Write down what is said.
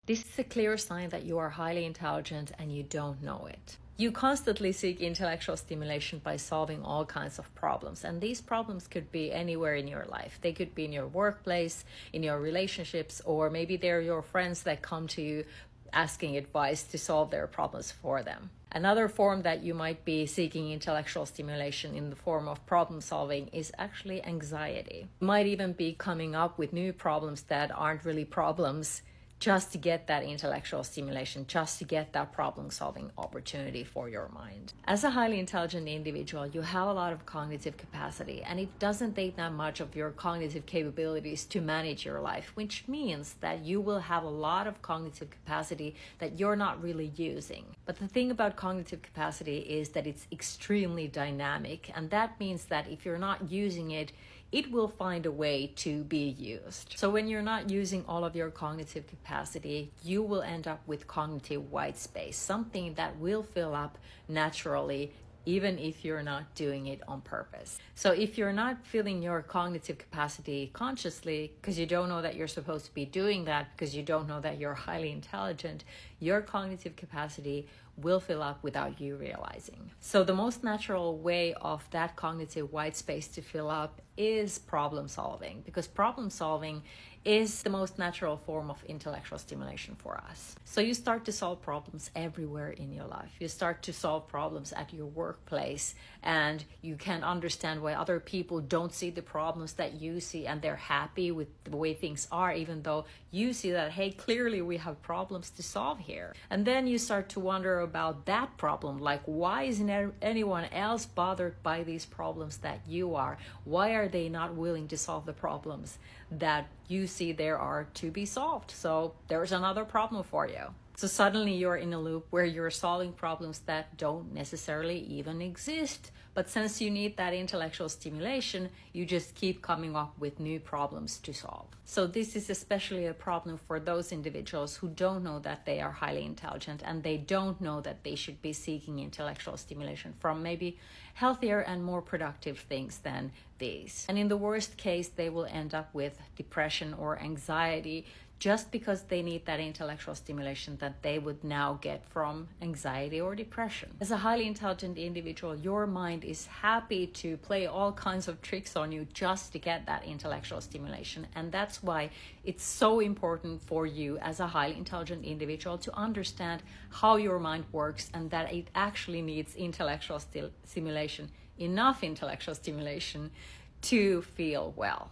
This is a clear sign that you are highly intelligent and you don't know it. You constantly seek intellectual stimulation by solving all kinds of problems, and these problems could be anywhere in your life. They could be in your workplace, in your relationships, or maybe they're your friends that come to you asking advice to solve their problems for them. Another form that you might be seeking intellectual stimulation in the form of problem solving is actually anxiety. You might even be coming up with new problems that aren't really problems, just to get that intellectual stimulation, just to get that problem-solving opportunity for your mind. As a highly intelligent individual, you have a lot of cognitive capacity, and it doesn't take that much of your cognitive capabilities to manage your life, which means that you will have a lot of cognitive capacity that you're not really using. But the thing about cognitive capacity is that it's extremely dynamic, and that means that if you're not using it, it will find a way to be used. So when you're not using all of your cognitive capacity, you will end up with cognitive white space, something that will fill up naturally, even if you're not doing it on purpose. So if you're not filling your cognitive capacity consciously, because you don't know that you're supposed to be doing that, because you don't know that you're highly intelligent, your cognitive capacity will fill up without you realizing. So the most natural way of that cognitive white space to fill up is problem solving, because problem solving is the most natural form of intellectual stimulation for us. So you start to solve problems everywhere in your life. You start to solve problems at your workplace, and you can understand why other people don't see the problems that you see, and they're happy with the way things are, even though you see that, hey, clearly we have problems to solve here. And then you start to wonder about that problem, like, why isn't anyone else bothered by these problems that you are? Why are they not willing to solve the problems that you see there are to be solved? So there's another problem for you. So suddenly you're in a loop where you're solving problems that don't necessarily even exist. But since you need that intellectual stimulation, you just keep coming up with new problems to solve. So this is especially a problem for those individuals who don't know that they are highly intelligent, and they don't know that they should be seeking intellectual stimulation from maybe healthier and more productive things than these. And in the worst case, they will end up with depression or anxiety, just because they need that intellectual stimulation that they would now get from anxiety or depression. As a highly intelligent individual, your mind is happy to play all kinds of tricks on you just to get that intellectual stimulation. And that's why it's so important for you as a highly intelligent individual to understand how your mind works, and that it actually needs intellectual stimulation, enough intellectual stimulation to feel well.